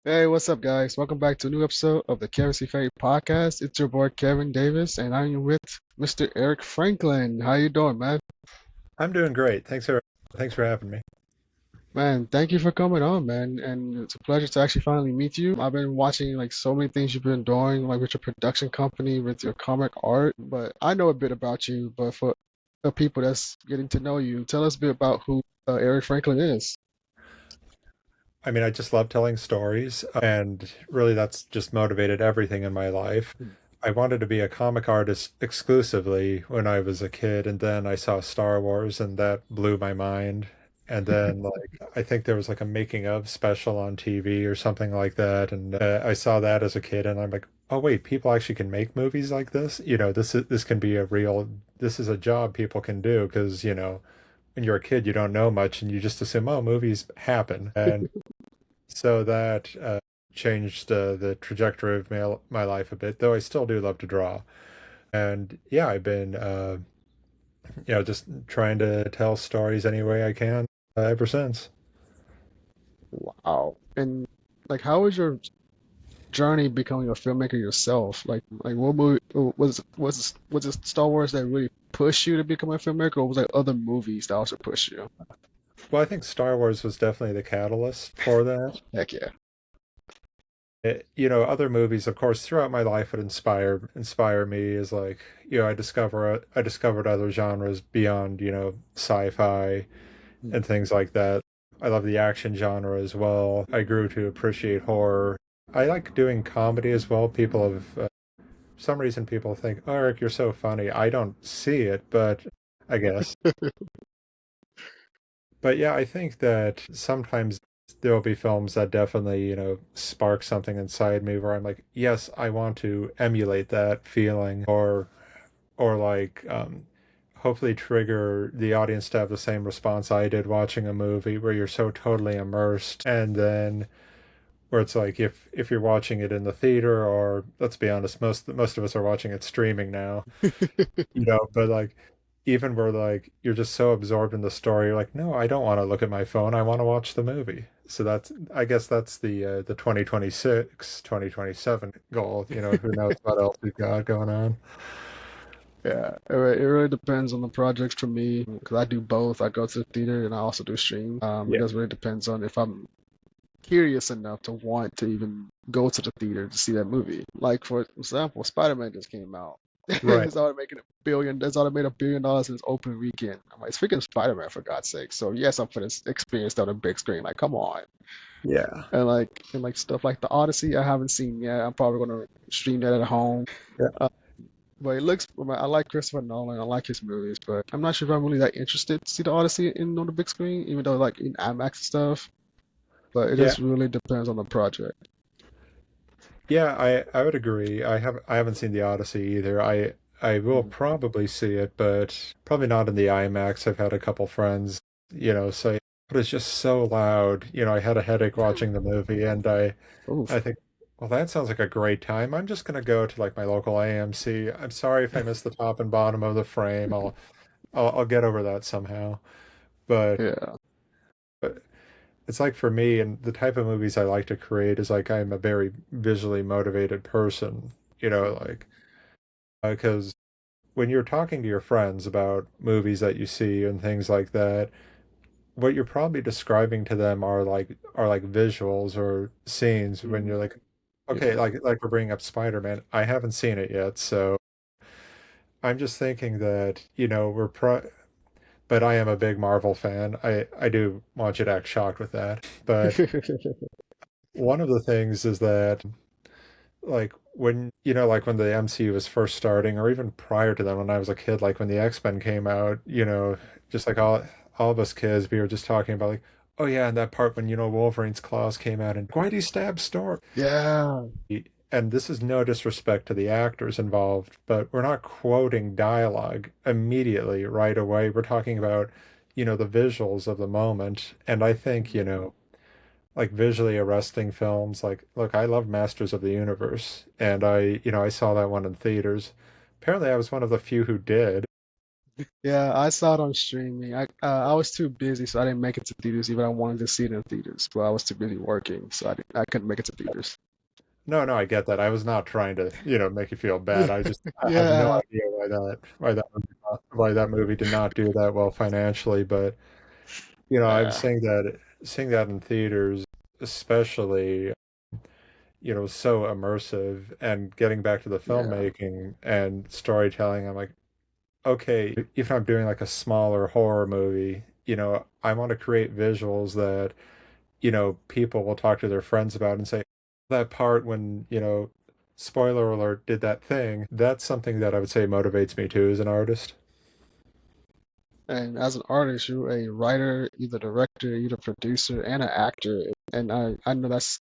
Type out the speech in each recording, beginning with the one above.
Hey, what's up, guys? Welcome back to a new episode of the Kevin C. Ferry podcast. It's your boy Kevin Davis, and I'm with Mr. Erik Franklin. How you doing, man? I'm doing great. Thanks for having me. Man, thank you for coming on, man. And it's a pleasure to actually finally meet you. I've been watching like so many things you've been doing, like with your production company, with your comic art. But I know a bit about you. But for the people that's getting to know you, tell us a bit about who Erik Franklin is. I mean, I just love telling stories, and really that's just motivated everything in my life. I wanted to be a comic artist exclusively when I was a kid, and then I saw Star Wars, and that blew my mind. And then, like, I think there was like a making of special on TV or something like that, and I saw that as a kid, and I'm like, oh wait, people actually can make movies like this. This can be a real. This is a job people can do because when you're a kid, you don't know much, and you just assume, oh, movies happen, and so that changed the trajectory of my life a bit, though I still do love to draw. And yeah, I've been, just trying to tell stories any way I can ever since. Wow. And like, how was your journey becoming a filmmaker yourself? Like what movie was it Star Wars that really pushed you to become a filmmaker, or was there other movies that also pushed you? Well, I think Star Wars was definitely the catalyst for that. Heck yeah. Other movies, of course, throughout my life would inspire me as like, I discovered other genres beyond, sci-fi Hmm. and things like that. I love the action genre as well. I grew to appreciate horror. I like doing comedy as well. For some reason, people think, oh, Eric, you're so funny. I don't see it, but I guess. But yeah, I think that sometimes there will be films that definitely, spark something inside me where I'm like, yes, I want to emulate that feeling or like hopefully trigger the audience to have the same response I did watching a movie where you're so totally immersed, and then where it's like if you're watching it in the theater, or let's be honest, most of us are watching it streaming now, but like even where like you're just so absorbed in the story, you're like, no, I don't want to look at my phone, I want to watch the movie. So that's, I guess that's the 2026, 2027 goal. Who knows what else we've got going on. Yeah, it really depends on the projects for me because I do both. I go to the theater and I also do stream. It Yeah. just really depends on if I'm curious enough to want to even go to the theater to see that movie. Like for example, Spider-Man just came out. Right. It's already making a billion. It's already made $1 billion in its opening weekend. I'm like, it's freaking Spider-Man for God's sake. So yes, I'm gonna experience that on a big screen. Like, come on. Yeah. And like stuff like the Odyssey, I haven't seen yet. I'm probably gonna stream that at home. Yeah. Uh, but it looks. I like Christopher Nolan. I like his movies, but I'm not sure if I'm really that interested to see the Odyssey on the big screen, even though like in IMAX and stuff. But it Yeah. just really depends on the project. Yeah, I would agree. I haven't seen the Odyssey either. I will Mhm. probably see it, but probably not in the IMAX. I've had a couple friends, say, but it's just so loud. I had a headache watching the movie, and I Oof. think, well, that sounds like a great time. I'm just gonna go to like my local AMC. I'm sorry if I missed the top and bottom of the frame. I'll get over that somehow. But Yeah. but it's like for me and the type of movies I like to create is like I'm a very visually motivated person, like because when you're talking to your friends about movies that you see and things like that, what you're probably describing to them are like visuals or scenes when you're Mhm. like, okay, Yeah. like we're bringing up Spider-Man. I haven't seen it yet, so I'm just thinking that, but I am a big Marvel fan. I do want you to act shocked with that. But one of the things is that like when the MCU was first starting, or even prior to that when I was a kid, like when the X-Men came out, just like all of us kids, we were just talking about like, oh yeah, and that part when Wolverine's claws came out and why did he stab Storm? Yeah. And this is no disrespect to the actors involved, but we're not quoting dialogue immediately right away. We're talking about, the visuals of the moment. And I think, like visually arresting films. Like, look, I love Masters of the Universe, and I saw that one in theaters. Apparently, I was one of the few who did. Yeah, I saw it on streaming. I was too busy, so I didn't make it to theaters. Even I wanted to see it in theaters, but I was too busy working, so I couldn't make it to theaters. No, no, I get that. I was not trying to, make you feel bad. I have no Yeah, idea why that movie did not do that well financially, but I'm yeah, seeing that in theaters, especially, so immersive and getting back to the yeah. filmmaking and storytelling. I'm like, okay, even if I'm doing like a smaller horror movie, I want to create visuals that, people will talk to their friends about and say, that part when, spoiler alert, did that thing. That's something that I would say motivates me too as an artist. And as an artist, you're a writer, either director, either producer, and an actor. And I know that's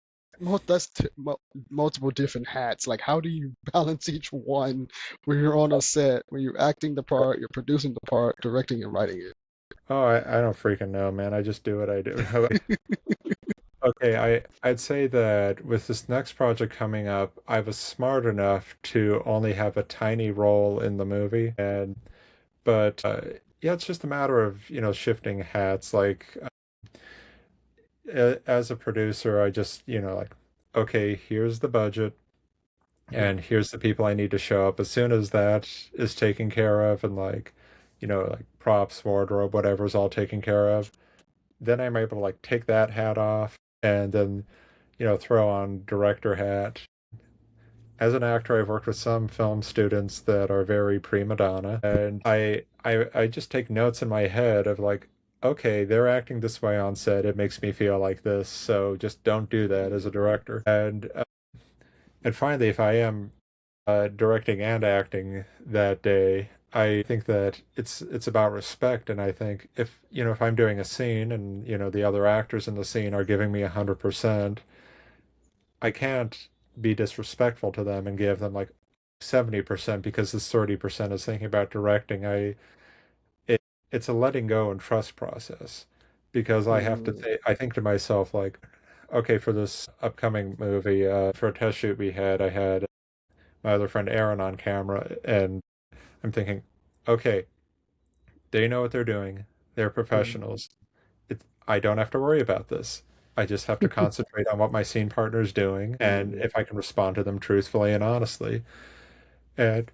multiple different hats. Like, how do you balance each one when you're on a set, when you're acting the part, you're producing the part, directing and writing it? Oh, I don't freaking know, man. I just do what I do. Okay, I'd say that with this next project coming up, I was smart enough to only have a tiny role in the movie, and but yeah, it's just a matter of shifting hats. Like as a producer, I just like, okay, here's the budget, and here's the people I need to show up. As soon as that is taken care of, and like like props, wardrobe, whatever's all taken care of, then I'm able to like take that hat off and then throw on director hat. As an actor, I've worked with some film students that are very prima donna, and I just take notes in my head of like, okay, they're acting this way on set. It makes me feel like this, so just don't do that as a director. And finally, if I am directing and acting that day, I think that it's about respect, and I think if I'm doing a scene and the other actors in the scene are giving me 100%, I can't be disrespectful to them and give them like 70% because this 30% is thinking about directing. It, it's a letting go and trust process because Mm, I think to myself like, okay, for this upcoming movie, for a test shoot I had my other friend Aaron on camera, and I'm thinking, okay, they know what they're doing. They're mm, professionals. I don't have to worry about this. I just have to concentrate on what my scene partner's doing and mm, if I can respond to them truthfully and honestly. And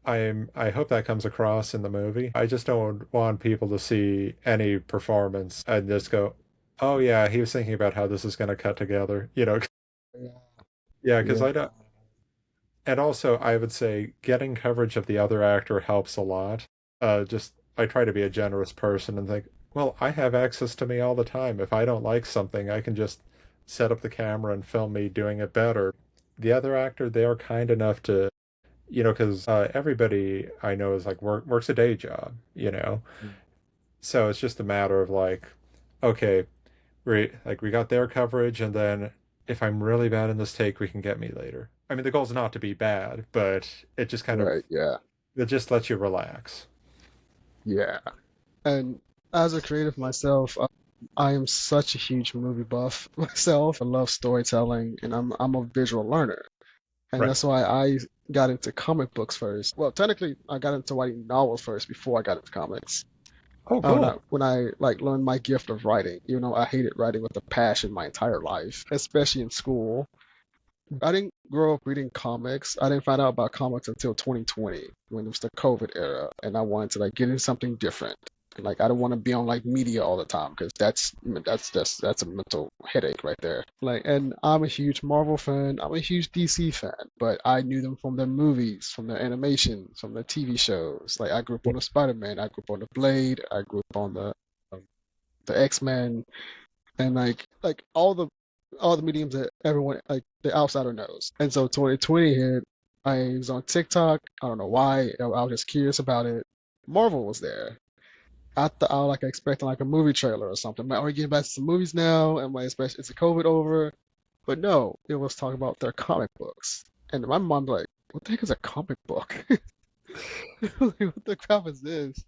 I hope that comes across in the movie. I just don't want people to see any performance and just go, "Oh yeah, he was thinking about how this is going to cut together." yeah, Yeah, because yeah, I don't. And also, I would say getting coverage of the other actor helps a lot. Just I try to be a generous person and think, well, I have access to me all the time. If I don't like something, I can just set up the camera and film me doing it better. The other actor, they are kind enough to, because everybody I know is like works a day job, mm, so it's just a matter of like, okay, we got their coverage, and then if I'm really bad in this take, we can get me later. I mean, the goal is not to be bad, but right, yeah, it just lets you relax. yeah. And as a creative myself, I am such a huge movie buff myself. I love storytelling, and I'm a visual learner, and Right. that's why I got into comic books first. Well, technically, I got into writing novels first before I got into comics. Oh, When I cool. when I like learned my gift of writing, I hated writing with a passion my entire life, especially in school. I didn't grow up reading comics. I didn't find out about comics until 2020 when it was the COVID era, and I wanted to like get into something different. And like I don't want to be on like media all the time because that's a mental headache right there. Like, and I'm a huge Marvel fan. I'm a huge DC fan, but I knew them from their movies, from their animations, from their TV shows. Like I grew up Yeah. on the Spider-Man. I grew up on the Blade. I grew up on um, the X-Men and like all the mediums that everyone like the outsider knows. And so 2020 hit. I was on TikTok. I don't know why. I was just curious about it. Marvel was there. I was like expecting like a movie trailer or something. Like, are we getting back to some movies now? Am I especially is the COVID over? But no, it was talking about their comic books. And my mom's like, "What the heck is a comic book? Like, what the crap is this?"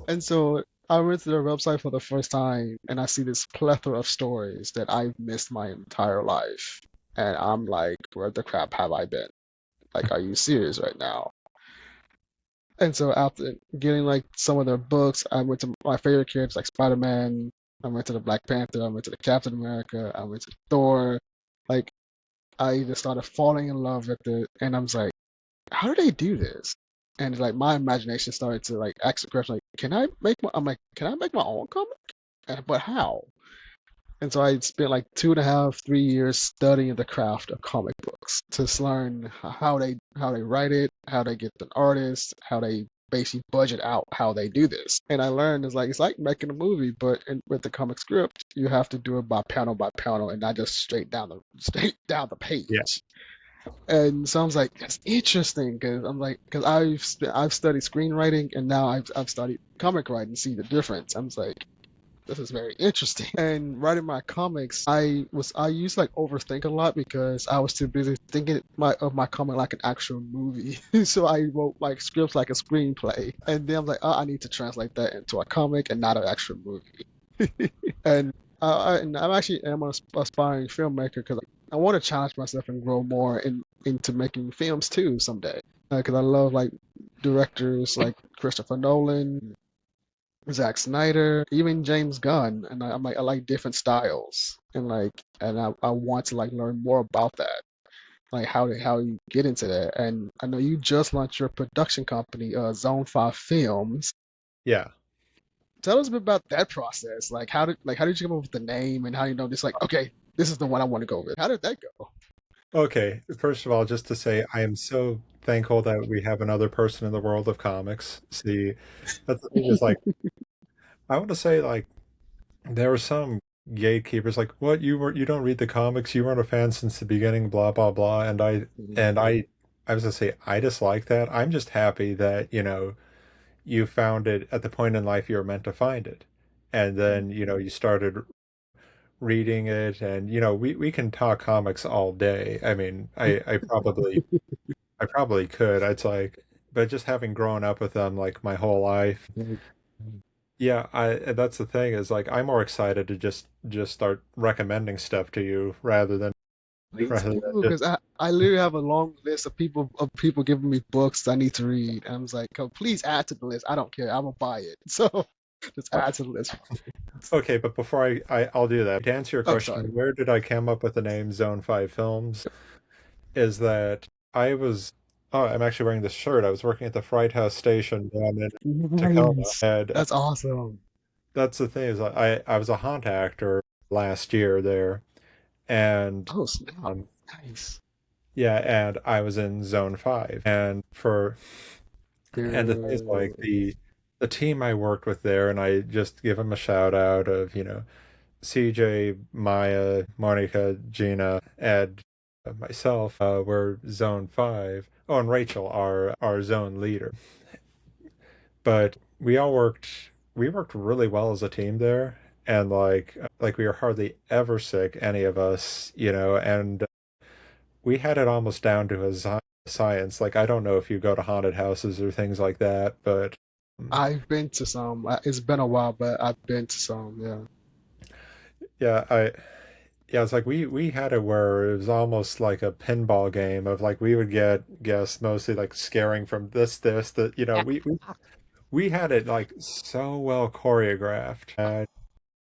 And so I went to their website for the first time and I see this plethora of stories that I've missed my entire life. And I'm like, where the crap have I been? Like, are you serious right now? And so after getting like some of their books, I went to my favorite characters like Spider-Man. I went to the Black Panther. I went to the Captain America. I went to Thor. Like I just started falling in love with it, and I was like, how do they do this? And like my imagination started to like ask the question like, can I make my? I'm like, can I make my own comic? But how? And so I spent like 2.5, 3 years studying the craft of comic books to learn how they write it, how they get the artists, how they basically budget out how they do this. And I learned it's like making a movie, but with the comic script, you have to do it by panel, and not just straight down the Yeah. page. And so I was like, that's interesting because I'm like, because I've studied screenwriting and now I've studied comic writing. See the difference? I was like, this is very interesting. And writing my comics, I used to like overthink a lot because I was too busy thinking of my comic like an actual movie. So I wrote like scripts like a screenplay, and then I'm like, oh, I need to translate that into a comic and not an actual movie. And I'm actually am an aspiring filmmaker because I want to challenge myself and grow more into making films too someday. Because I love like directors like Christopher Nolan, Zack Snyder, even James Gunn, and I'm like I like different styles, and I want to like learn more about that, like how you get into that. And I know you just launched your production company, Zone Five Films. Yeah. Tell us a bit about that process. How did you come up with the name and how you know this like okay, this is the one I want to go with. How did that go? Okay. First of all, just to say, I am so thankful that we have another person in the world of comics. See, that's the thing is like, I want to say like there were some gatekeepers like, what you don't read the comics, you weren't a fan since the beginning, blah blah blah. And I was gonna say I dislike that. I'm just happy that, you found it at the point in life you were meant to find it. And then, you started reading it and we can talk comics all day. I mean, I probably could. It's like, but just having grown up with them like my whole life, yeah, that's the thing is like I'm more excited to just start recommending stuff to you rather than Me rather than too, just because I literally have a long list of people giving me books I need to read. And I was like, oh, please add to the list. I don't care. I'm gonna buy it. So just add to the list. okay, but before I'll do that. To answer your Oh, question, sorry. where did I come up with the name Zone 5 Films? Is that I was oh, I'm actually wearing this shirt. I was working at the Fright House station down in Tacoma, Nice. and That's awesome. that's the thing is I was a haunt actor last year there, and Oh, snap. um Nice. yeah, and I was in Zone 5, and the thing is like Good. the team I worked with there, and I just give them a shout out of CJ, Maya, Monica, Gina, Ed, myself, were Zone 5. Oh, and Rachel, our zone leader. But we worked really well as a team there, and like we were hardly ever sick, any of us, and we had it almost down to a science. Like I don't know if you go to haunted houses or things like that, but um, I've been to some. It's been a while, but I've been to some. Yeah. yeah, yeah, it's like we had it where it was almost like a pinball game of like we would get guests mostly like scaring from this that we had it like so well choreographed.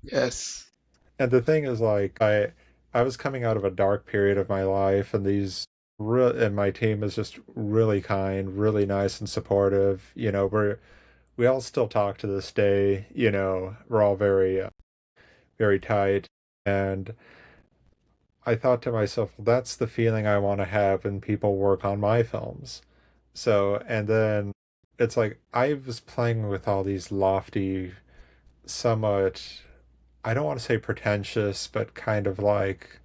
Yes. And the thing is like I was coming out of a dark period of my life, and and my team is just really kind, really nice and supportive. We all still talk to this day. We're all very tight, and I thought to myself, well, that's the feeling I want to have when people work on my films. So, and then it's like I was playing with all these lofty, somewhat, I don't want to say pretentious, but kind of like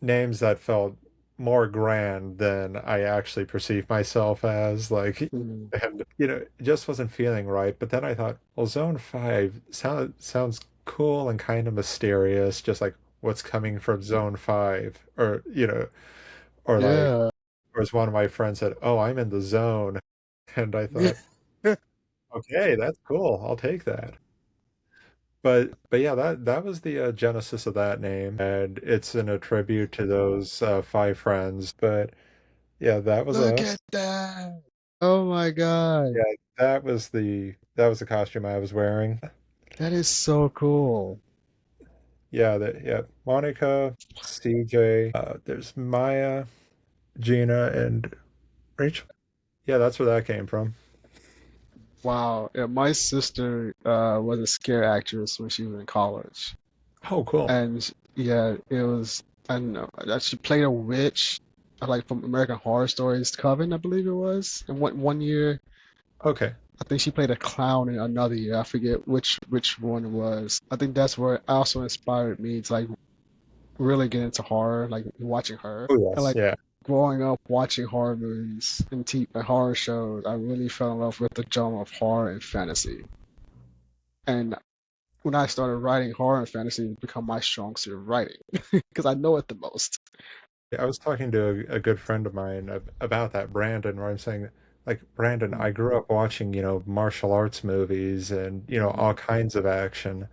names that felt more grand than I actually perceived myself as. Like, Mm. and it just wasn't feeling right. But then I thought, well, Zone 5 sounds cool and kind of mysterious, just like what's coming from Zone 5, or like, Yeah. or as one of my friends said, oh, I'm in the zone. And I thought, okay, that's cool. I'll take that. But yeah, that was the genesis of that name, and it's in a tribute to those five friends. But yeah, that was Look at us. that. Oh my God. Yeah, that was the costume I was wearing. That is so cool. Yeah, Monica, CJ, there's Maya, Gina, and Rachel. Yeah, that's where that came from. Wow. Yeah, my sister was a scare actress when she was in college. Oh, cool. And yeah, it was, I don't know, that she played a witch, like from American Horror Stories Coven, I believe it was. And one year, Okay. I think she played a clown in another year. I forget which one it was. I think that's where it also inspired me to like really get into horror, like watching her. Oh, And yes, like yeah. growing up watching horror movies and horror shows, I really fell in love with the genre of horror and fantasy. And when I started writing horror and fantasy, it become my strong suit of writing because I know it the most. Yeah, I was talking to a good friend of mine about that, Brandon, where I'm saying, like, Brandon, I Mm, grew up watching, martial arts movies and, all mm. kinds of action.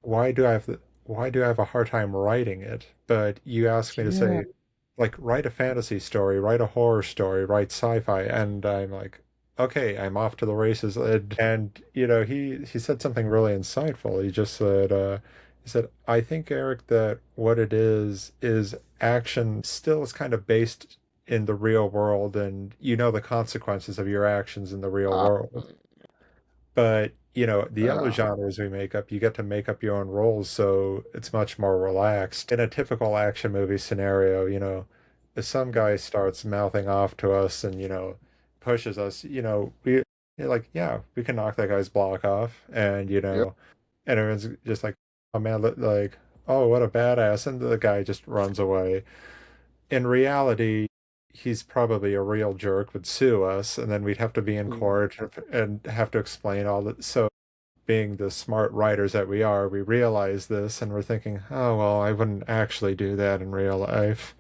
Why do I have a hard time writing it? But you asked me to Yeah. say, like, write a fantasy story, write a horror story, write sci-fi, and I'm like, okay, I'm off to the races. And he said something really insightful. He said, I think, Eric, that what it is action still is kind of based in the real world, and you know the consequences of your actions in the real Uh, world. But, the other uh, genres we make up, you get to make up your own roles, so it's much more relaxed. In a typical action movie scenario, if some guy starts mouthing off to us and, pushes us, you're like, yeah, we can knock that guy's block off. And, yep. and everyone's just like, oh man, like, oh, what a badass. And the guy just runs away. In reality, he's probably a real jerk, would sue us, and then we'd have to be in Mm, court and have to explain all that. So, being the smart writers that we are, we realize this and we're thinking, oh, well, I wouldn't actually do that in real life.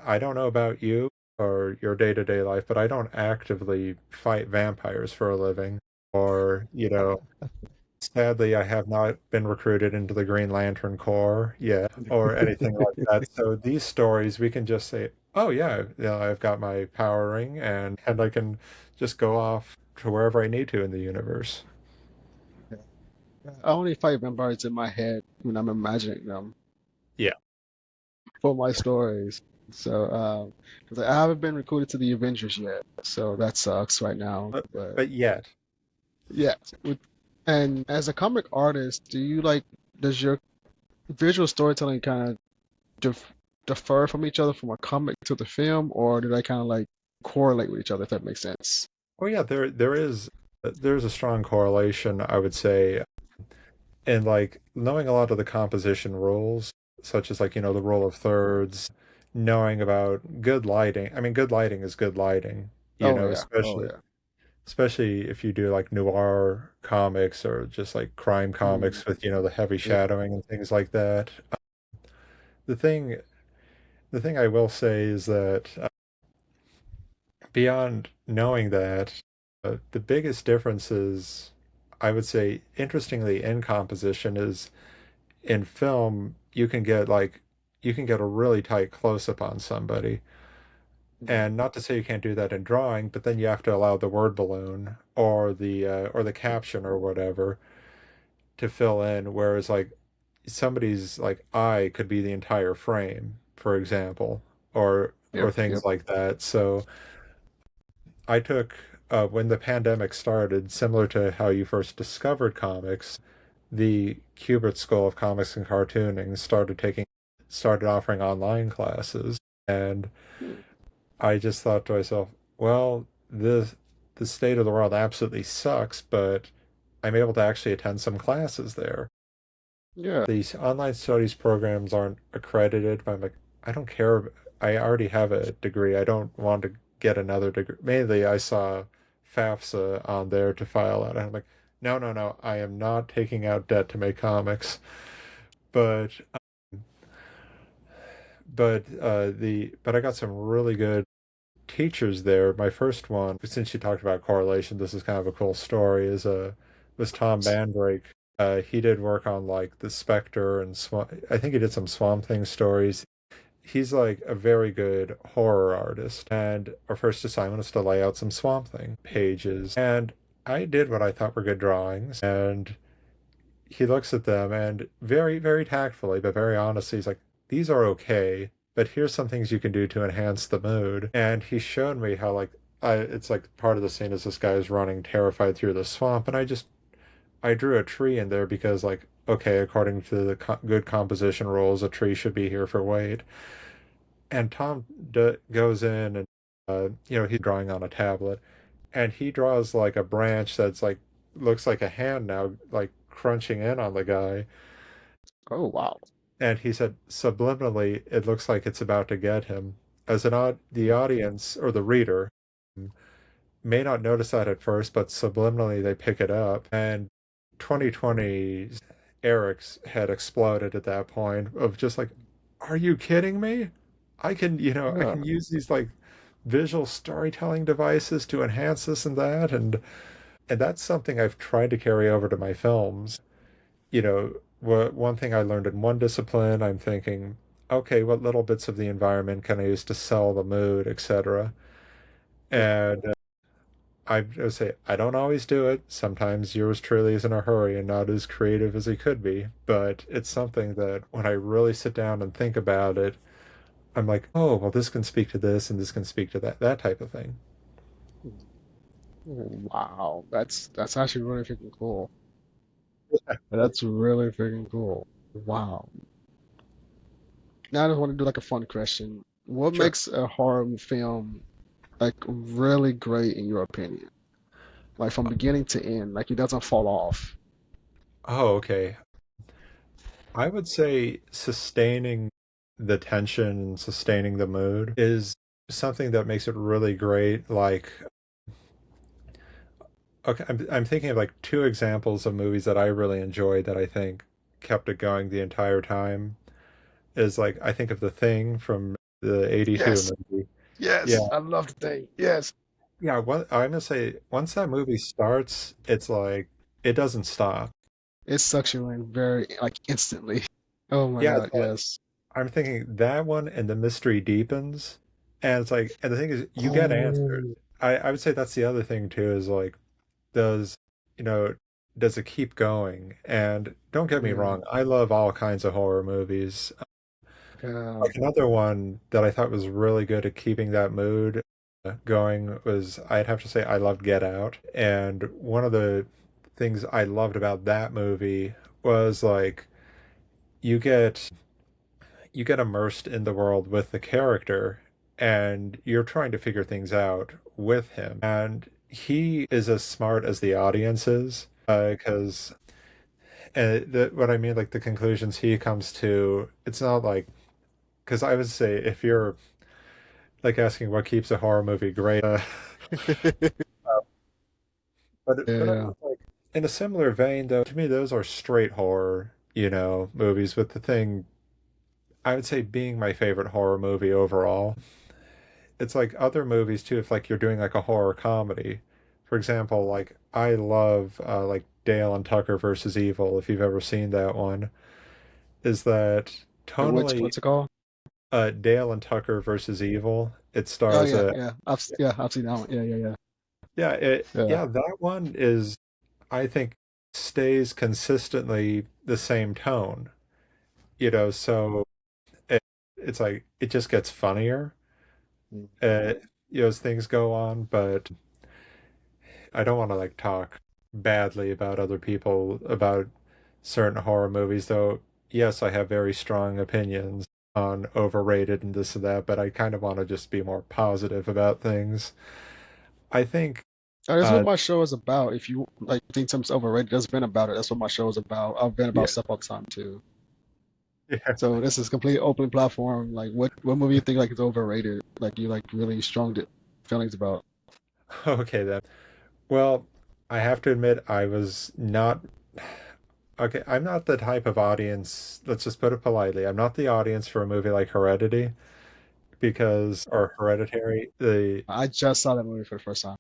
I don't know about you or your day-to-day life, but I don't actively fight vampires for a living. Or, sadly, I have not been recruited into the Green Lantern Corps yet or anything like that. So these stories, we can just say, oh, yeah, I've got my power ring and I can just go off to wherever I need to in the universe. yeah. I only fight vampires in my head when I'm imagining them Yeah. for my stories. So, 'cause I haven't been recruited to the Avengers yet, so that sucks right now. But, But but yet, yeah, and as a comic artist, does your visual storytelling kind of differ from each other from a comic to the film, or do they kind of like correlate with each other, if that makes sense? oh yeah, there's a strong correlation, I would say, in like knowing a lot of the composition rules, such as like, the rule of thirds, knowing about good lighting. I mean, good lighting is good lighting, Oh yeah, oh especially yeah. especially if you do like noir comics or just like crime Mm, comics with, the heavy yeah. shadowing and things like that. The thing the thing I will say is that beyond knowing that, the biggest differences, I would say, interestingly, in composition is in film, you can get a really tight close up on somebody. Mm, And not to say you can't do that in drawing, but then you have to allow the word balloon or the yeah. caption or whatever to fill in. Whereas like somebody's like eye could be the entire frame, for example, or Yep. things Yep. like that. So I took when the pandemic started, similar to how you first discovered comics, the Kubert School of Comics and Cartooning started offering online classes, and Mm, I just thought to myself, well, the state of the world absolutely sucks, but I'm able to actually attend some classes there. yeah. These online studies programs aren't accredited, but I'm like, I don't care. I already have a degree. I don't want to get another degree. Mainly, I saw FAFSA on there to file out, and I'm like, no, no, no, I am not taking out debt to make comics. But but I got some really good teachers there. My first one, since you talked about correlation, this is kind of a cool story. Was Tom Bandrake. He did work on like the Spectre and I think he did some Swamp Thing stories. he's like a very good horror artist. And our first assignment was to lay out some Swamp Thing pages. And I did what I thought were good drawings. And he looks at them and very, very tactfully, but very honestly, he's like, these are okay, but here's some things you can do to enhance the mood. And he showed me how, like, it's like part of the scene is this guy is running terrified through the swamp. And I drew a tree in there because, like, okay, according to the good composition rules, a tree should be here for weight. And Tom goes in and, he's drawing on a tablet and he draws like a branch that's like, looks like a hand now, like crunching in on the guy. Oh wow. And he said, subliminally, it looks like it's about to get him. The audience or the reader may not notice that at first, but subliminally they pick it up. And 2020's Eric's had exploded at that point of just like, are you kidding me? I Yeah. can use these like visual storytelling devices to enhance this and that, and that's something I've tried to carry over to my films. One thing I learned in one discipline, I'm thinking, okay, what little bits of the environment can I use to sell the mood, etc. Yeah. And I would say I don't always do it. Sometimes yours truly is in a hurry and not as creative as he could be, but it's something that when I really sit down and think about it, I'm like, oh, well, this can speak to this and this can speak to that type of thing. Wow. That's actually really freaking cool. That's really freaking cool. Wow. Now I just want to do like a fun question. What Sure. makes a horror film like really great in your opinion? Like from beginning to end, like it doesn't fall off. Oh, okay. I would say sustaining the tension, sustaining the mood is something that makes it really great. Like, okay, I'm thinking of like two examples of movies that I really enjoyed that I think kept it going the entire time. Is like, I think of The Thing from the 82 Yes, movie. Yeah. yes, I love the thing. Yes, Yeah. I'm gonna say once that movie starts, it's like, it doesn't stop. it sucks you in very like instantly. Oh my Yeah. God, yes. I'm thinking that one and the mystery deepens. And it's like, and the thing is, you get answers. Oh, I would say that's the other thing too, is like, does, you know, does it keep going? And don't get me yeah, wrong, I love all kinds of horror movies. yeah. Like another one that I thought was really good at keeping that mood going was, I'd have to say, I loved Get Out. And one of the things I loved about that movie was like, you get you get immersed in the world with the character and you're trying to figure things out with him. And he is as smart as the audience is, because what I mean, like the conclusions he comes to, it's not like, because I would say if you're like asking what keeps a horror movie great, but I'm Yeah. just like, in a similar vein, though, to me, those are straight horror, movies. With The Thing, I would say being my favorite horror movie overall. It's like other movies too, if like you're doing like a horror comedy. For example, like I love like Dale and Tucker versus Evil, if you've ever seen that one. Is that Which tonally what's it called? Dale and Tucker versus Evil? It Oh stars yeah, yeah. I've seen that one. Yeah, yeah, yeah. yeah, that one is, I think, stays consistently the same tone. So it, it's like it just gets funnier Yeah. uh, as things go on, but I don't want to like talk badly about other people about certain horror movies, though. Yes, I have very strong opinions on overrated and this and that, but I kind of want to just be more positive about things. I think, That's what uh, my show is about. If you like think something's overrated, that's been about it. That's what my show is about. I've been yeah, about stuff all the time too. yeah, So this is complete open platform. Like what movie you think like is overrated? Like you like really strong feelings about. okay then. Well, I have to admit, I was not. Okay, I'm not the type of audience, let's just put it politely. I'm not the audience for a movie like Heredity or Hereditary. I just saw that movie for the first time.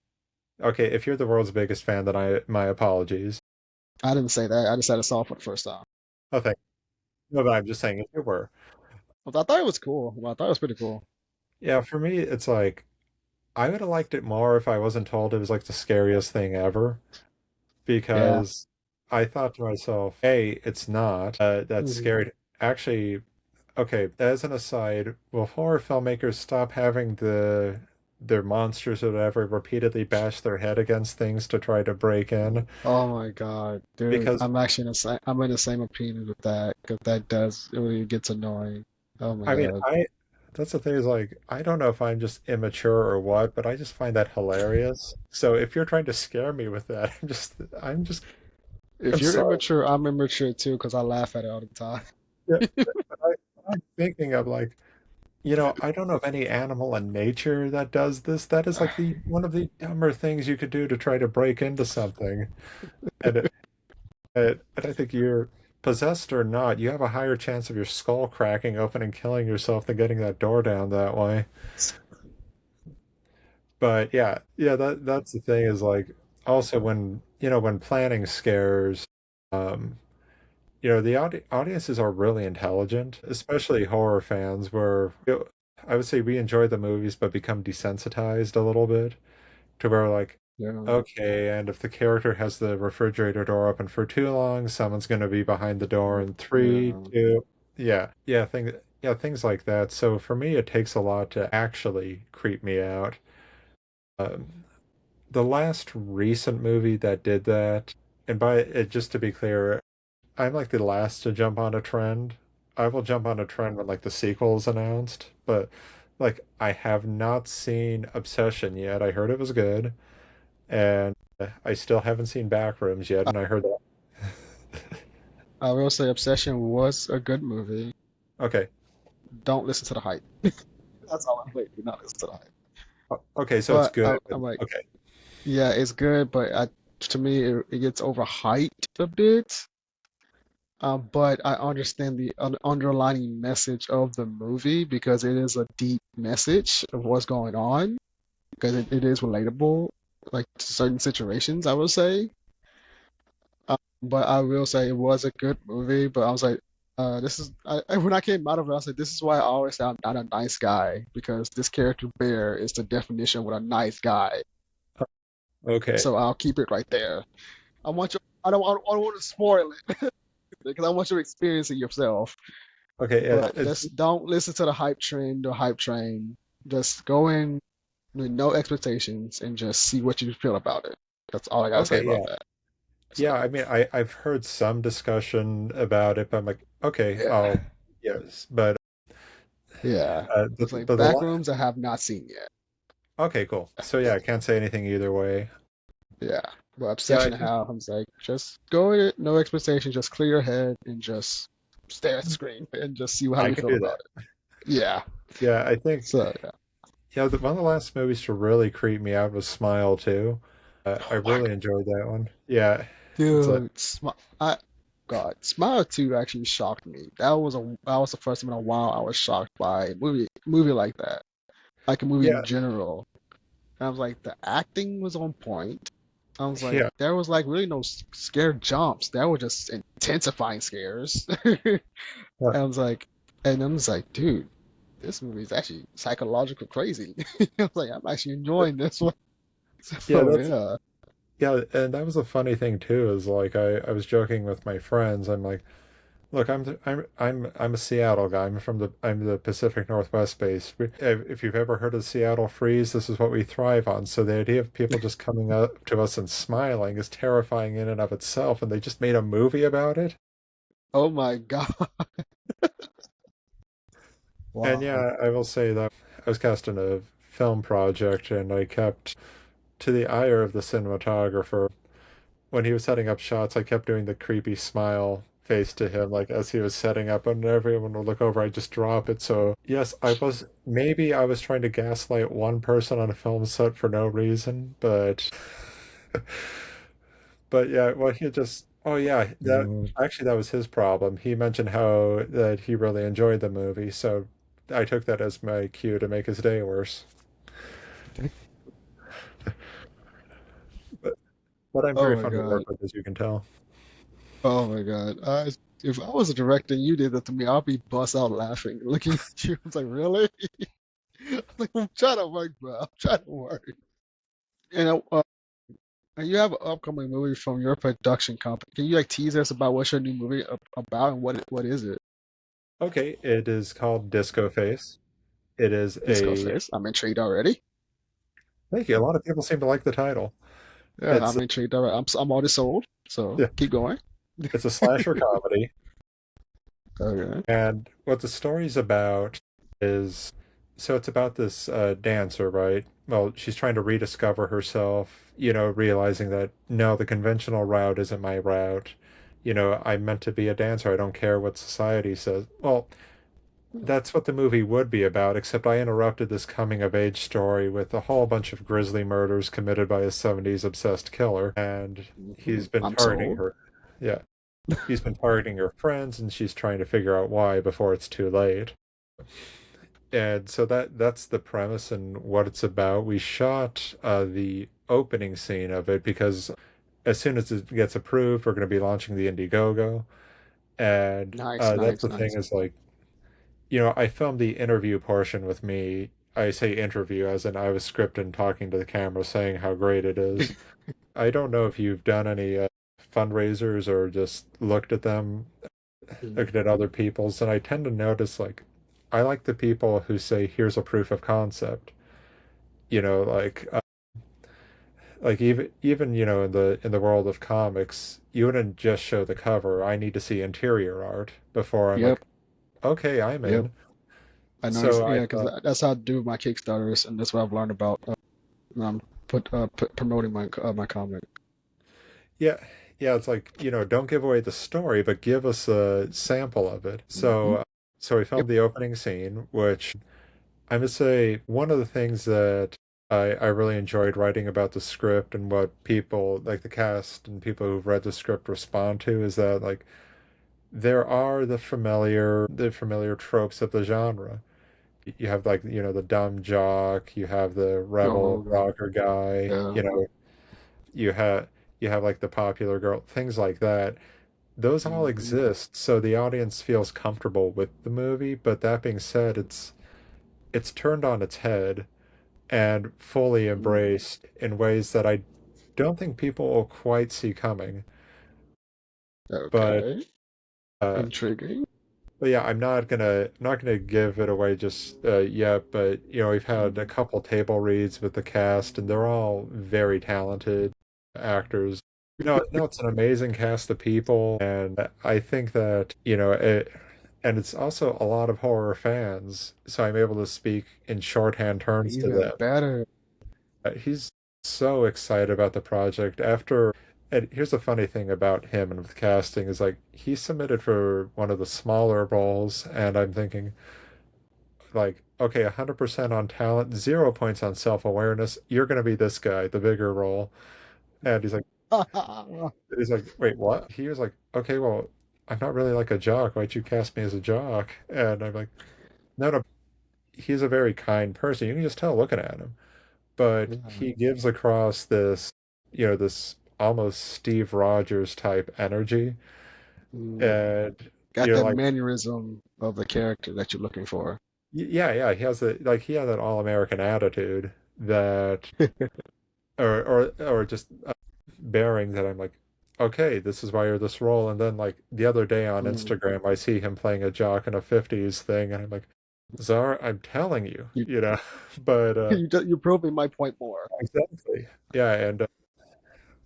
Okay, if you're the world's biggest fan, then my apologies. I didn't say that. I just said I saw it for the first time. Oh, thank. No, but I'm just saying if you were. I thought it was cool. Well, I thought it was pretty cool. Yeah, for me, it's like I would have liked it more if I wasn't told it was like the scariest thing ever, Yeah. because I thought to myself, hey, it's not. That's Mhm. scary. Actually, okay, as an aside, will horror filmmakers stop having their monsters or whatever repeatedly bash their head against things to try to break in? Oh my God, dude. Because I'm in the same opinion with that because that does it really gets annoying. Oh my I mean, God. I that's the thing is like I don't know if I'm just immature or what, but I just find that hilarious. So if you're trying to scare me with that, I'm just If I'm you're sorry. immature, I'm immature too because I laugh at it all the time. Yeah, but I'm thinking of like, I don't know of any animal in nature that does this. That is like the one of the dumber things you could do to try to break into something. And and I think you're possessed or not, you have a higher chance of your skull cracking open and killing yourself than getting that door down that way. But yeah, that's the thing is like also when planning scares, um, the audiences are really intelligent, especially horror fans, where I would say we enjoy the movies but become desensitized a little bit to where like, Yeah, okay, and if the character has the refrigerator door open for too long, someone's going to be behind the door in three, yeah. two, things like that. So for me, it takes a lot to actually creep me out. Um, the last recent movie that did that, and by it, just to be clear, I'm like the last to jump on a trend. I will jump on a trend when like the sequel is announced, but like I have not seen Obsession yet. I heard it was good, and I still haven't seen Backrooms yet, and I heard that. I will say Obsession was a good movie. Okay. Don't listen to the hype. That's all I'm saying. Do not listen to the hype. Okay, so it's But good. I'm like, Okay. yeah, it's good, but to me, it gets overhyped a bit. But I understand the underlying message of the movie because it is a deep message of what's going on because it is relatable, like to certain situations, I would say. But I will say it was a good movie. But I was like, when I came out of it, I said, this is why I always say I'm not a nice guy because this character Bear is the definition of what a nice guy. Okay. So I'll keep it right there. I want you. I don't want to spoil it because I want you to experience it yourself. Okay, yeah, But just don't listen to the hype trend or hype train. Just go in with no expectations and just see what you feel about it. That's all I gotta say okay, about yeah. that. So Yeah, I mean, I've heard some discussion about it, but I'm like, okay, yeah, I'll yes, but yeah. It's like the last. Backrooms I have not seen yet. Okay, cool. So yeah, I can't say anything either way. Yeah. But Yeah, I Obsession think how I'm like, just go in it, no expectations, just clear your head and just stare at the screen and just see how I you can feel do about that. it. Yeah. Yeah, I think So yeah. one of the last movies to really creep me out was Smile too. I Oh my really enjoyed that one. Yeah, it's like dude, I God, Smile 2 actually shocked me. That was the first time in a while I was shocked by a movie like that. Like a movie yeah, in general. And I was like, the acting was on point. I was like, yeah, there was like really no scare jumps. There were just intensifying scares. And yeah, I was like, and I'm just like, dude, this movie is actually psychological crazy. I was like, I'm actually enjoying this one. yeah. So That's yeah. yeah, and that was a funny thing too. Is like I was joking with my friends. I'm like, look, I'm a Seattle guy. I'm the Pacific Northwest base. If you've ever heard of Seattle freeze, this is what we thrive on. So the idea of people just coming up to us and smiling is terrifying in and of itself, and they just made a movie about it. Oh my God. And Wow. yeah, I will say that I was cast in a film project, and I kept to the ire of the cinematographer when he was setting up shots. I kept doing the creepy smile face to him, like as he was setting up, and everyone would look over, I just drop it. So yes, maybe I was trying to gaslight one person on a film set for no reason, but but yeah, well, he just oh yeah, that Dude. actually that was his problem. He mentioned how that he really enjoyed the movie, so I took that as my cue to make his day worse. But but I'm Oh very my fun to work God. with, as you can tell. Oh my God. If I was a director and you did that to me, I'll be bust out laughing, looking at you. I was like, really? I'm like, I'm trying to work, bro. I'm trying to work. And and you have an upcoming movie from your production company. Can you like tease us about what's your new movie about and what is it? Okay, it is called Disco Face. It is Disco a Face. I'm intrigued already. thank you. A lot of people seem to like the title. Yeah, It's I'm intrigued already. I'm already sold. So yeah, keep going. it's a slasher comedy. Okay. And what the story's about is so it's about this dancer, right? Well, she's trying to rediscover herself, realizing that no, the conventional route isn't my route. I'm meant to be a dancer. I don't care what society says. Well, that's what the movie would be about, except I interrupted this coming of age story with a whole bunch of grisly murders committed by a 70s obsessed killer, and he's been I'm targeting sold. her. Yeah. He's been targeting her friends, and she's trying to figure out why before it's too late. And so that's the premise and what it's about. We shot the opening scene of it because as soon as it gets approved, we're going to be launching the Indiegogo. And Nice, that's nice, the thing nice. is like, I filmed the interview portion with me. I say interview as in I was scripting talking to the camera saying how great it is. I don't know if you've done any fundraisers or just looked at them looking at other people's, and I tend to notice like I like the people who say, "Here's a proof of concept." You know, like even in the world of comics, you wouldn't just show the cover. I need to see interior art before I'm Yep, like, okay, I'm yep. in. I know. So I Yeah, because thought, that's how I do my Kickstarters, and that's what I've learned about when I'm promoting my comic. yeah, yeah, it's like, don't give away the story, but give us a sample of it. Hmm. So we Yep. filmed the opening scene, which I would say one of the things that I really enjoyed writing about the script and what people like the cast and people who've read the script respond to is that like there are the familiar tropes of the genre. You have like, the dumb jock, you have the rebel Oh, rocker guy, yeah. you have like the popular girl, things like that. Those all Hmm. exist, so the audience feels comfortable with the movie, but that being said, it's turned on its head and fully Hmm. embraced in ways that I don't think people will quite see coming. But Okay. uh, Intriguing. but yeah, I'm not gonna give it away just yet. But we've had a Mm. couple table reads with the cast, and they're all very talented actors. No, it's an amazing cast of people, and I think that and it's also a lot of horror fans, so I'm able to speak in shorthand terms to Even them. better. He's so excited about the project and here's the funny thing about him and with casting is like he submitted for one of the smaller roles, and I'm thinking like, okay, 100% on talent, 0 points on self-awareness. You're going to be this guy, the bigger role. And he's like, wait, what? He was like, okay, well, I'm not really like a jock. Why'd you cast me as a jock? And I'm like, no, no, he's a very kind person. You can just tell looking at him. But Yeah. he gives across this almost Steve Rogers type energy. Mm. And Got that like mannerism of the character that you're looking for. yeah, yeah, he has that all-American attitude that or just bearing that I'm like, okay, this is why you're this role. And then like the other day on Mm. Instagram, I see him playing a jock in a 50s thing, and I'm like, Czar, I'm telling you, You but you're proving my point more. exactly. Yeah, and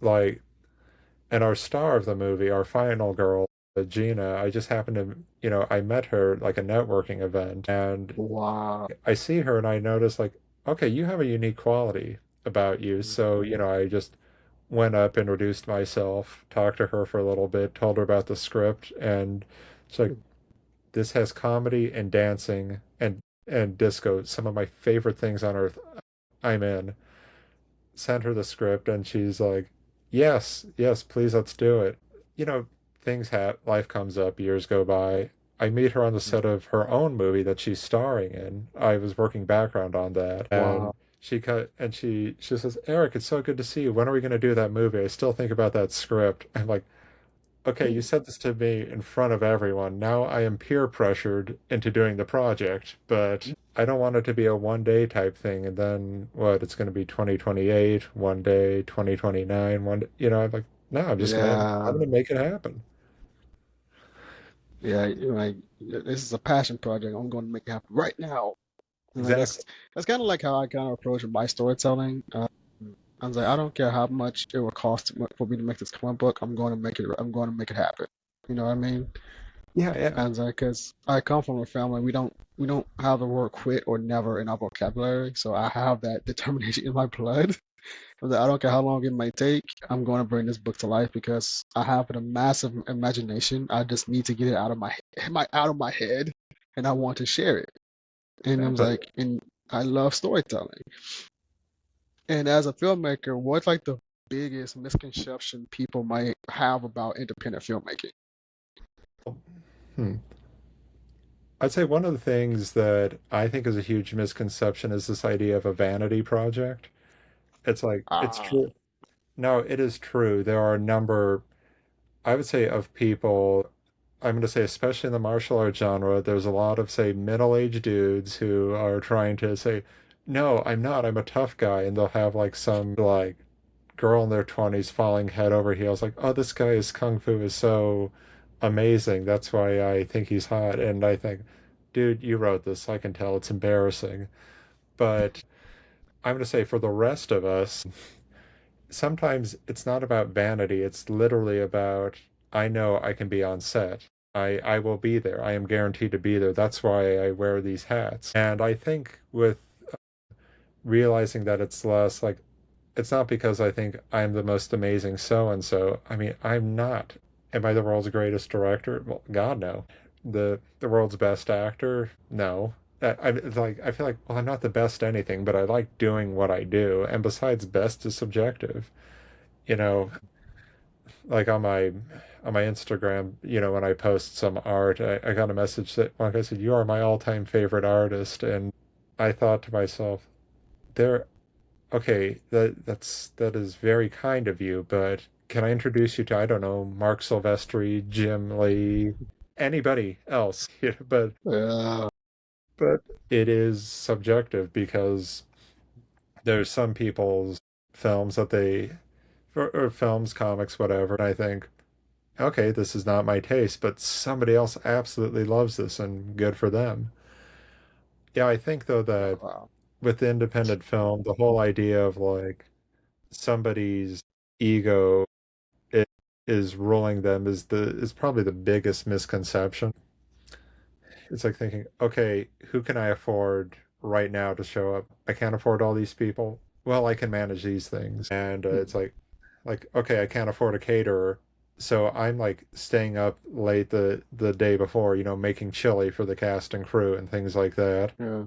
like and our star of the movie, our final girl, Gina, I just happened to, I met her like a networking event, and Wow. I see her and I notice like, okay, you have a unique quality about you. So, Mhm. I just went up, introduced myself, talked to her for a little bit, told her about the script, and she's like, this has comedy and dancing and disco, some of my favorite things on earth. I'm in. Sent her the script and she's like, yes, yes, please, let's do it. You know, life comes up, years go by. I meet her on the set of her own movie that she's starring in. I was working background on that, and Wow. she says, Eric, it's so good to see you. When are we going to do that movie? I still think about that script. I'm like, okay, you said this to me in front of everyone. Now I am peer pressured into doing the project, but I don't want it to be a 1 day type thing. And then what? It's going to be 2028, 1 day, 2029, I'm like, no, I'm Yeah, gonna make it happen. yeah, you're like this is a passion project. I'm going to make it happen right now. And like Exactly. that's kind of like how I kind of approach my storytelling. I was like, I don't care how much it will cost for me to make this comic book. I'm going to make it. I'm going to make it happen. You know what I mean? Yeah, yeah. And like, cause I come from a family, we don't have the word quit or never in our vocabulary. So I have that determination in my blood. I was like, I don't care how long it might take. I'm going to bring this book to life because I have a massive imagination. I just need to get it out of out of my head, and I want to share it. And I was Exactly. like, and I love storytelling. And as a filmmaker, what's like the biggest misconception people might have about independent filmmaking? Hmm. I'd say one of the things that I think is a huge misconception is this idea of a vanity project. It's like, it's Ah, true. No, it is true. There are a number, I would say, of people, I'm going to say, especially in the martial arts genre, there's a lot of, say, middle-aged dudes who are trying to say, no, I'm not, I'm a tough guy. And they'll have like some like girl in their 20s falling head over heels, like, oh, this guy's kung fu is so amazing. That's why I think he's hot. And I think, dude, you wrote this. I can tell it's embarrassing. But I'm going to say for the rest of us, sometimes it's not about vanity. It's literally about, I know I can be on set. I will be there. I am guaranteed to be there. That's why I wear these hats. And I think with realizing that it's less like, it's not because I think I'm the most amazing so and so. I mean, I'm not. Am I the world's greatest director? Well, God, no. The world's best actor? No. It's like I feel like, well, I'm not the best anything, but I like doing what I do. And besides, best is subjective. You know, like on my Instagram, when I post some art, I got a message that one guy said, "You are my all-time favorite artist," and I thought to myself, there okay, that is very kind of you, but can I introduce you to, I don't know, Mark Silvestri, Jim Lee, anybody else? yeah, But it is subjective because there's some people's films that or films, comics, whatever, and I think, okay, this is not my taste, but somebody else absolutely loves this and good for them. Yeah, I think though that wow, with independent film, the whole idea of like somebody's ego it is ruling them is probably the biggest misconception. It's like thinking, okay, who can I afford right now to show up? I can't afford all these people. Well, I can manage these things, and it's hmm, like okay, I can't afford a caterer, so I'm like staying up late the day before, making chili for the cast and crew and things like that. yeah,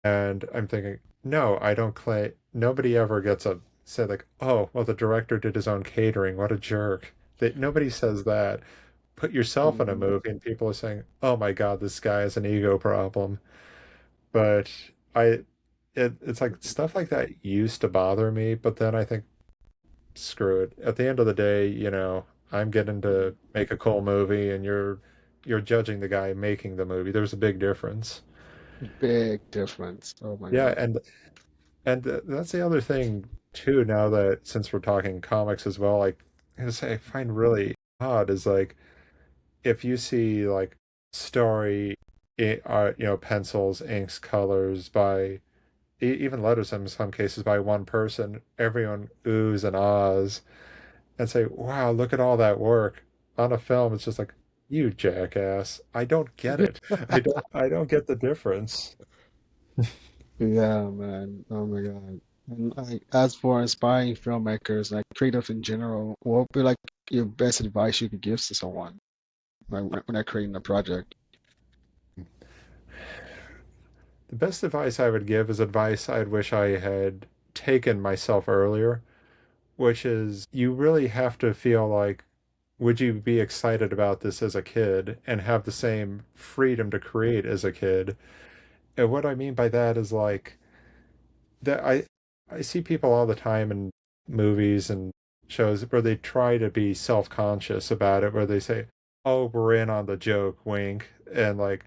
And I'm thinking, no, I don't claim. Nobody ever gets said like, oh, well, the director did his own catering. What a jerk. Nobody says that. Put yourself in a hmm, movie, and people are saying, oh my God, this guy has an ego problem. But I, it's like stuff like that used to bother me, but then I think, screw it. At the end of the day, I'm getting to make a cool movie, and you're judging the guy making the movie. There's a big difference. big difference. Oh my Yeah, God. and that's the other thing too, now that since we're talking comics as well, like I find really odd is like if you see like story art, pencils, inks, colors by even letters in some cases by one person, everyone oohs and ahs and say, "Wow, look at all that work." On a film, it's just like, "You jackass. I don't get it. I don't get the difference." Yeah, man. Oh my God. And like, as for inspiring filmmakers, like creatives in general, what would be like your best advice you could give to someone, like when they're creating a project? The best advice I would give is advice I'd wish I had taken myself earlier, which is you really have to feel like, would you be excited about this as a kid and have the same freedom to create as a kid? And what I mean by that is like that I see people all the time in movies and shows where they try to be self-conscious about it, where they say, "Oh, we're in on the joke, wink," and like,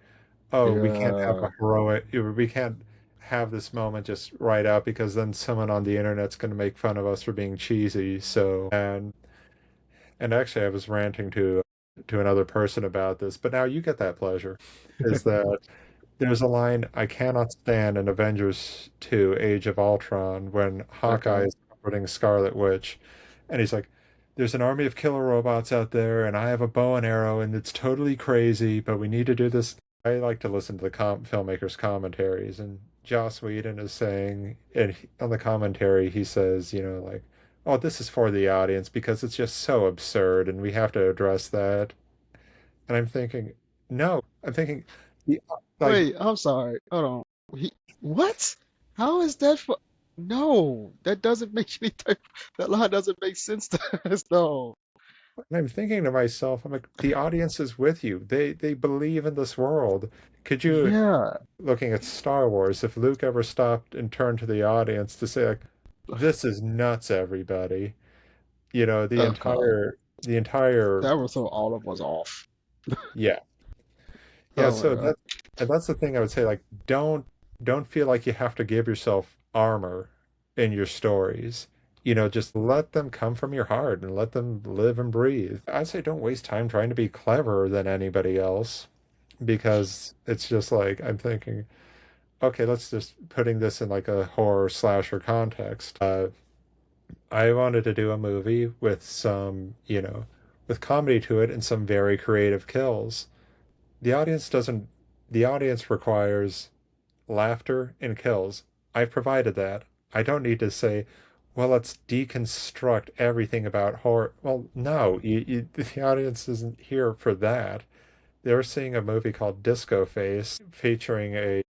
"Oh, we can't have a Yeah. heroic, we can't have this moment just right out because then someone on the internet's going to make fun of us for being cheesy." So, and actually, I was ranting to another person about this, but now you get that pleasure. Is that there's a line I cannot stand in Avengers 2 Age of Ultron when Hawkeye Okay. is comforting Scarlet Witch, and he's like, there's an army of killer robots out there, and I have a bow and arrow, and it's totally crazy, but we need to do this. I like to listen to the filmmakers' commentaries, and Joss Whedon is saying, and on the commentary, he says, like, oh, this is for the audience because it's just so absurd, and we have to address that. And I'm thinking, no, I'm thinking, the, like, Wait, I'm sorry. Hold on. What? How is that for? No, that doesn't make any type. That line doesn't make sense to us. No. and I'm thinking to myself, I'm like, the audience is with you. They believe in this world. Could you, Yeah. looking at Star Wars, if Luke ever stopped and turned to the audience to say, like, this is nuts, everybody. The Oh God. entire, That will throw all of us off. yeah. Yeah, Oh my so God. that's the thing I would say, like, don't feel like you have to give yourself armor in your stories. Just let them come from your heart and let them live and breathe. I'd say don't waste time trying to be cleverer than anybody else because it's just like I'm thinking, okay, let's just putting this in like a horror slasher context. I wanted to do a movie with some, with comedy to it and some very creative kills. The audience doesn't, the audience requires laughter and kills. I've provided that. I don't need to say, well, let's deconstruct everything about horror. Well, no, the audience isn't here for that. They're seeing a movie called Disco Face featuring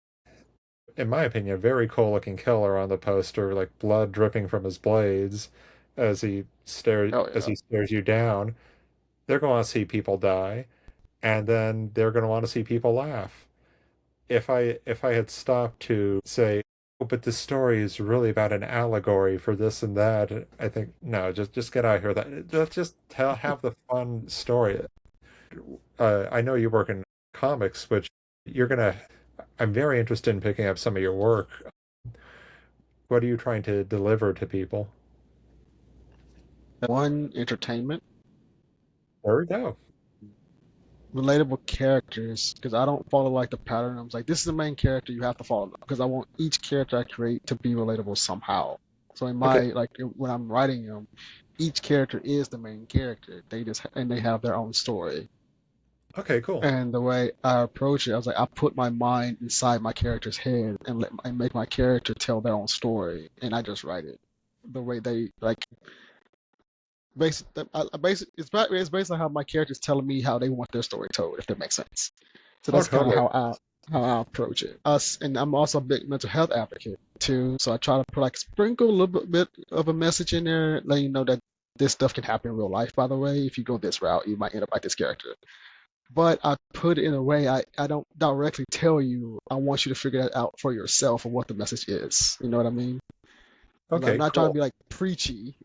in my opinion, a very cool looking killer on the poster, like blood dripping from his blades Oh as yeah. he stares you down. They're going to see people die, and then they're going to want to see people laugh. If I had stopped to say, oh, but the story is really about an allegory for this and that, I think no, just get out of here. Let's just have the fun story. I know you work in comics, which you're gonna. I'm very interested in picking up some of your work. What are you trying to deliver to people? One, entertainment, There we go. relatable characters, because I don't follow like the pattern. I was like, this is the main character, you have to follow them, because I want each character I create to be relatable somehow. So in Okay. my like when I'm writing them, each character is the main character. And they have their own story. Okay, cool. And the way I approach it, I was like, I put my mind inside my character's head and make my character tell their own story, and I just write it the way they like. It's basically how my characters telling me how they want their story told, if that makes sense. So Oh, that's kind of totally. how I approach it. And I'm also a big mental health advocate too. So I try to put like sprinkle a little bit of a message in there, letting you know that this stuff can happen in real life. By the way, if you go this route, you might end up like this character. But I put it in a way I don't directly tell you. I want you to figure that out for yourself of what the message is. You know what I mean? I'm Okay, not trying to cool. be like preachy.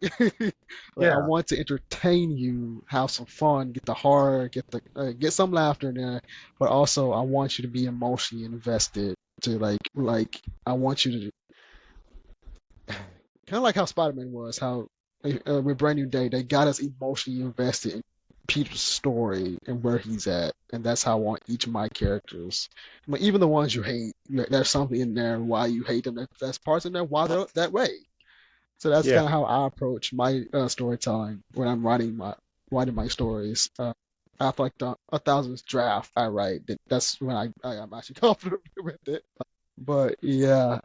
Like I Yeah, want to entertain you, have some fun, get the horror, get some laughter in there, but also I want you to be emotionally invested. To I want you to kind of like how Spider-Man was, how with Brand New Day they got us emotionally invested in Peter's story and where he's at, and that's how I want each of my characters. I mean, even the ones you hate, there's something in there why you hate them. That's parts in there why they're that way. So that's yeah, kind of how I approach my storytelling when I'm writing my stories. After like a thousandth draft I write, that's when I am actually confident with it. But yeah,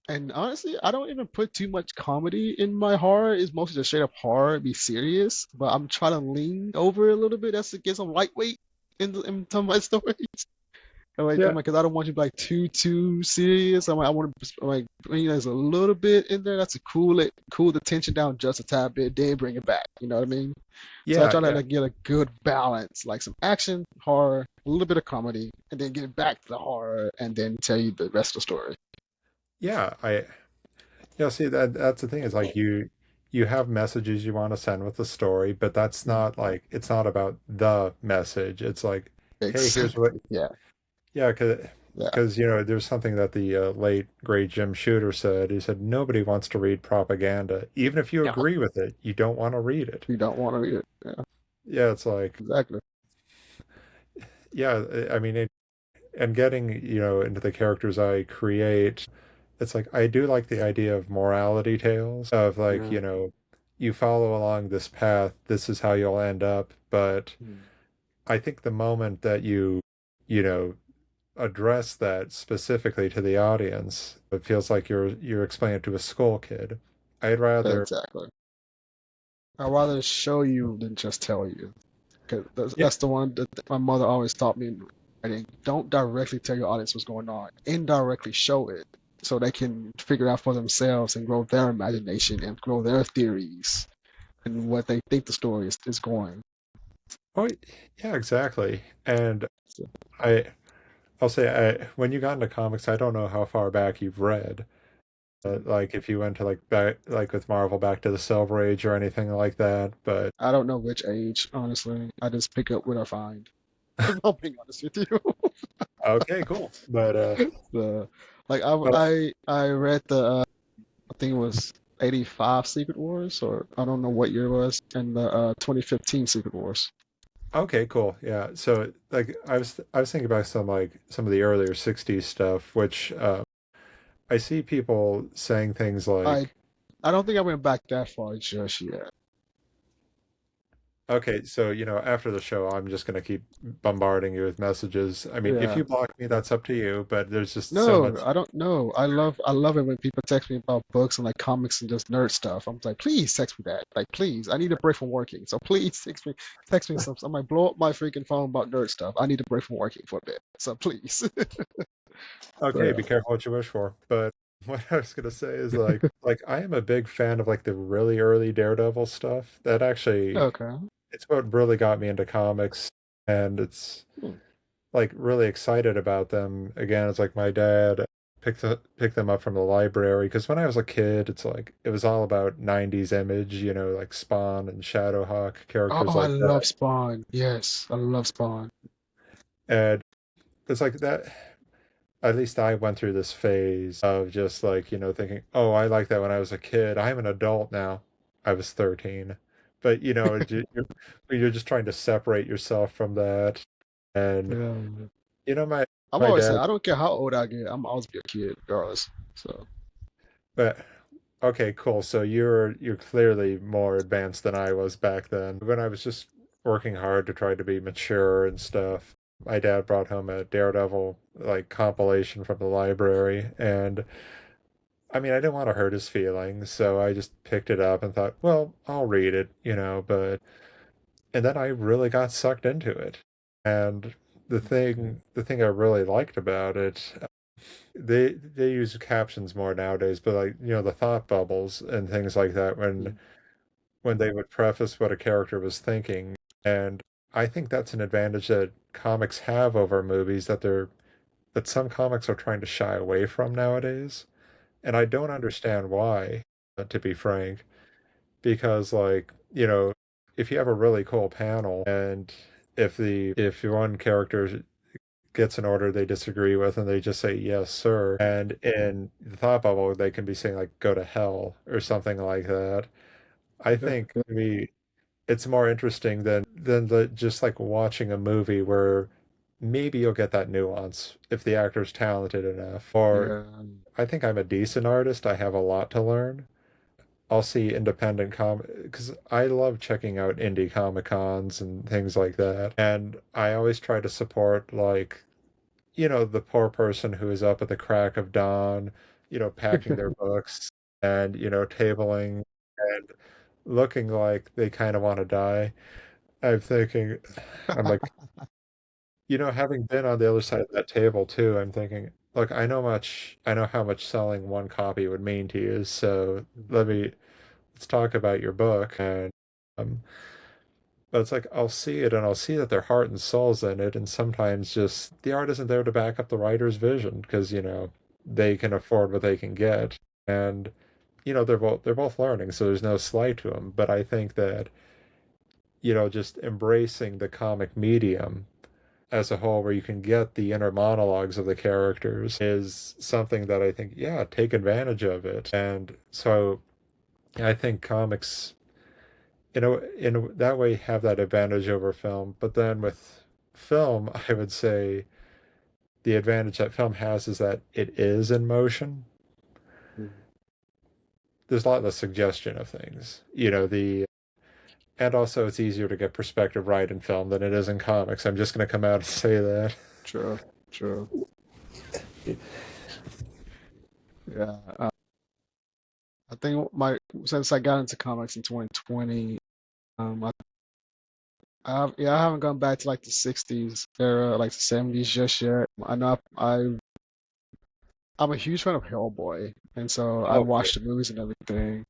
and honestly, I don't even put too much comedy in my horror. It's mostly just straight up horror, be serious. But I'm trying to lean over a little bit. That's to get some lightweight in some of my stories. yeah, Because I don't want you to be like too serious. I want to like bring you there's a little bit in there that's to cool the tension down just a tad bit, then bring it back. You know what I mean? So I yeah, try to yeah, like get a good balance, like some action, horror, a little bit of comedy, and then get it back to the horror, and then tell you the rest of the story. yeah. Yeah, see that's the thing is like you have messages you want to send with the story, but that's Mm. not like it's not about the message. It's like, hey, here's what, Exactly. Yeah. yeah, Yeah. because there's something that the late great Jim Shooter said. He said nobody wants to read propaganda, even if you Yeah. agree with it. You don't want to read it. You don't want to read it. Yeah. Yeah, it's like, Exactly. yeah, I mean, and getting into the characters I create, it's like I do like the idea of morality tales of like Yeah. you follow along this path, this is how you'll end up. But Mm. I think the moment that you know address that specifically to the audience, it feels like you're explaining it to a school kid. I'd rather, Exactly. I'd rather show you than just tell you. Because yeah, that's the one that my mother always taught me. I think don't directly tell your audience what's going on. Indirectly show it so they can figure out for themselves and grow their imagination and grow their theories and what they think the story is going. oh yeah, exactly. And So, I I'll say when you got into comics, I don't know how far back you've read. Like if you went to like back like with Marvel back to the Silver Age or anything like that, but I don't know which age, honestly. I just pick up what I find. If I'm being honest with you. okay, cool. So, like I But I I read the I think it was 85 Secret Wars, or I don't know what year it was, and the 2015 Secret Wars. okay, cool. Yeah. So like I was thinking about some of the earlier 60s stuff, which I see people saying things I like, I don't think I went back that far just yet. okay, so after the show, I'm just gonna keep bombarding you with messages. I mean, if Yeah. you block me, that's up to you, but there's just so No, much. I don't know. I love it when people text me about books and like comics and just nerd stuff. I'm like, please text me that. Like, please, I need a break from working. So please text me some. I might blow up my freaking phone about nerd stuff. I need a break from working for a bit. So please. Okay, So, be careful what you wish for. But what I was gonna say is like I am a big fan of like the really early Daredevil stuff. That actually okay. it's what really got me into comics, and it's Hmm. like really excited about them. Again, it's like my dad picked them up from the library because when I was a kid, it's like it was all about 90s image, like Spawn and Shadowhawk, characters Oh, I like love that. Spawn. Yes, I love Spawn. And it's like that at least I went through this phase of just like, thinking, "Oh, I like that when I was a kid. I'm an adult now." I was 13. But you're just trying to separate yourself from that. And Yeah. you know my I'm my always saying dad I don't care how old I get. I'm always be a kid, regardless. So but okay, cool. So you're clearly more advanced than I was back then. When I was just working hard to try to be mature and stuff. My dad brought home a Daredevil like compilation from the library, and I mean, I didn't want to hurt his feelings, so I just picked it up and thought, well, I'll read it, and then I really got sucked into it. And the thing I really liked about it, they use captions more nowadays, but like, the thought bubbles and things like that when they would preface what a character was thinking. And I think that's an advantage that comics have over movies that some comics are trying to shy away from nowadays. And I don't understand why, to be frank, because like, if you have a really cool panel and if one character gets an order they disagree with and they just say yes, sir, and in the thought bubble they can be saying like go to hell or something like that. I think to me it's more interesting than just like watching a movie where maybe you'll get that nuance if the actor's talented enough. Or yeah, I think I'm a decent artist. I have a lot to learn. I'll see independent because I love checking out indie comic cons and things like that. And I always try to support like, the poor person who is up at the crack of dawn, packing their books and, tabling and looking like they kind of want to die. I'm thinking, I'm like, having been on the other side of that table too, I'm thinking, look, I know how much selling one copy would mean to you, so let's talk about your book. And um, but it's like I'll see it and I'll see that their heart and soul's in it, and sometimes just the art isn't there to back up the writer's vision because they can afford what they can get. And they're both learning, so there's no slight to them. But I think that just embracing the comic medium as a whole, where you can get the inner monologues of the characters, is something that I think, yeah, take advantage of it. And so I think comics, that way, have that advantage over film. But then with film, I would say the advantage that film has is that it is in motion. Mhm. There's a lot of suggestion of things, and also it's easier to get perspective right in film than it is in comics. I'm just going to come out and say that. True, true. Yeah, I think my since I got into comics in 2020, I I haven't gone back to like the 60s era, like the 70s just yet. I know I'm a huge fan of Hellboy, and so I Oh, cool. watched the movies and everything.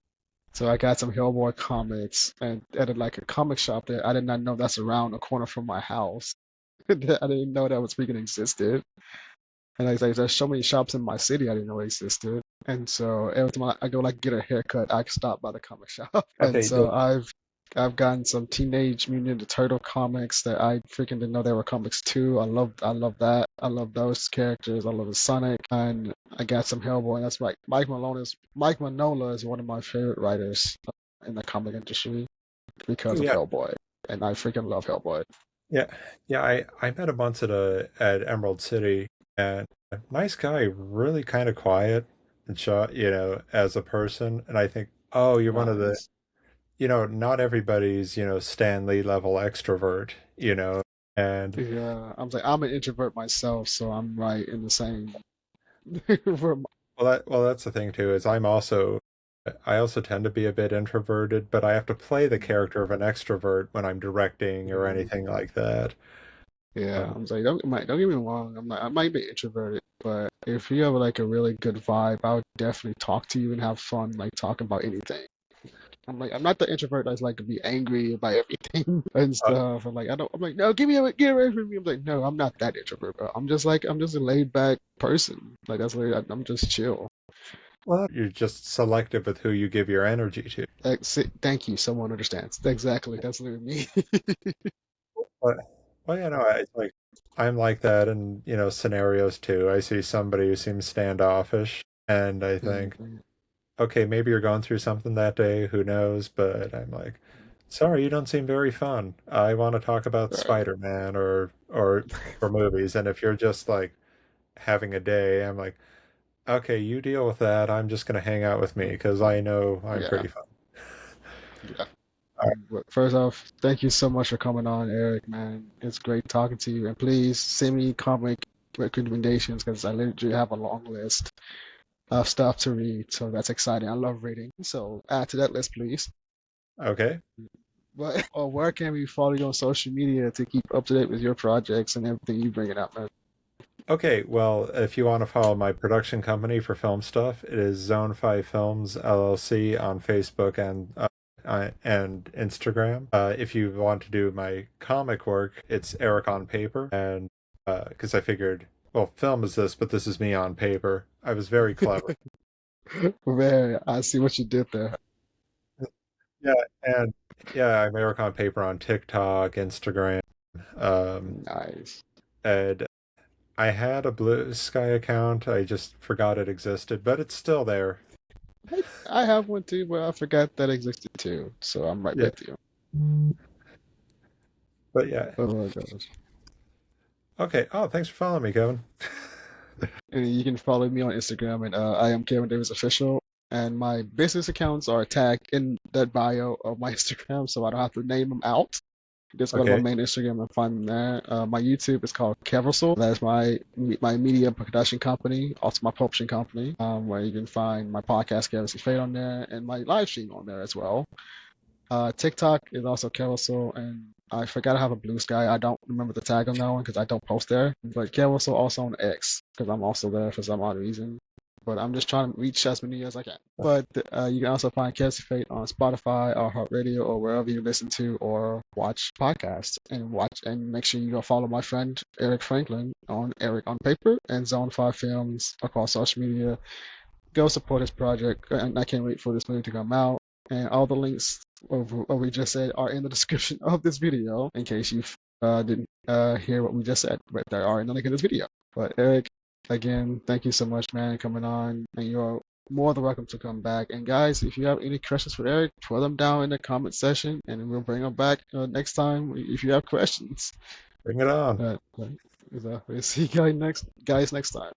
So I got some Hellboy comics and at like a comic shop that I did not know that's around the corner from my house. I didn't know that was freaking existed. And like there's so many shops in my city I didn't know existed. And so every time I go like get a haircut, I stop by the comic shop. And Okay, so I've gotten some Teenage Mutant Ninja Turtle comics that I freaking didn't know they were comics too. I love that. I love those characters. I love the Sonic, and I got some Hellboy. And that's right. Mike Manola is one of my favorite writers in the comic industry because of yeah, Hellboy, and I freaking love Hellboy. yeah, yeah. I met him once at Emerald City, and nice guy, really kind of quiet and shy, as a person. And I think, oh, you're one of the, Nice. not everybody's, Stan Lee level extrovert, and Yeah, I'm an introvert myself, so I'm right in the same. that's the thing too, is I also tend to be a bit introverted, but I have to play the character of an extrovert when I'm directing or Mhm. anything like that. Yeah, Um, don't get me wrong. I might be introverted, but if you have like a really good vibe, I would definitely talk to you and have fun, like talking about anything. I'm not the introvert that's like to be angry about everything and uh, stuff. I'm like, no, get away from me. I'm like, no, I'm not that introvert, bro. I'm just a laid back person. Like that's like I'm just chill. well, you're just selective with who you give your energy to. Thank you. Someone understands. Exactly. That's literally me. But, well, I'm like that in, scenarios too. I see somebody who seems standoffish, and I think, Mhm. okay, maybe you're going through something that day, who knows? But I'm like, sorry, you don't seem very fun. I want to talk about Right. Spider-Man or movies. And if you're just like having a day, I'm like, okay, you deal with that. I'm just gonna hang out with me because I know I'm Yeah. pretty fun. Yeah. All right. But first off, thank you so much for coming on, Eric, man. It's great talking to you. And please send me comic recommendations because I literally have a long list of stuff to read. So that's exciting. I love reading. So add to that list, please. Okay. But or where can we follow you on social media to keep up to date with your projects and everything you bringing out, man? Okay, well, if you want to follow my production company for film stuff, it is Zone 5 Films LLC on Facebook and Instagram. If you want to do my comic work, it's Eric on Paper. And because I figured, well, film is this, but this is me on paper. I was very clever. Man, I see what you did there. Yeah, and yeah, I'm Eric on Paper on TikTok, Instagram. Um, Nice. and I had a Blue Sky account. I just forgot it existed, but it's still there. I have one too, but I forgot that existed too. So I'm right Yeah, with you. but yeah. Oh my gosh. Okay. Oh, thanks for following me, Kevin. And you can follow me on Instagram and I am Kevin Davis Official. And my business accounts are tagged in that bio of my Instagram, so I don't have to name them out. Just go to my Okay. main Instagram and find them there. My YouTube is called Keversol. That is my media production company, also my publishing company, where you can find my podcast, Kevin's Fate, on there, and my live stream on there as well. TikTok is also Carousel, and I forgot I have a Blue Sky. I don't remember the tag on that one because I don't post there. But Carousel also on X because I'm also there for some odd reason. But I'm just trying to reach as many as I can. But you can also find Cassie Fate on Spotify or Radio or wherever you listen to or watch podcasts. And make sure you go follow my friend Erik Franklin on Eric on Paper and Zone 5 Films across social media. go support this project, and I can't wait for this movie to come out. And all the links of what we just said are in the description of this video, in case you didn't hear what we just said, but they are in the link in this video. But Erik, again, thank you so much, man, coming on, and you're more than welcome to come back. And guys, if you have any questions for Erik, put them down in the comment section, and we'll bring them back next time if you have questions. Bring it on. We'll see you guys next time.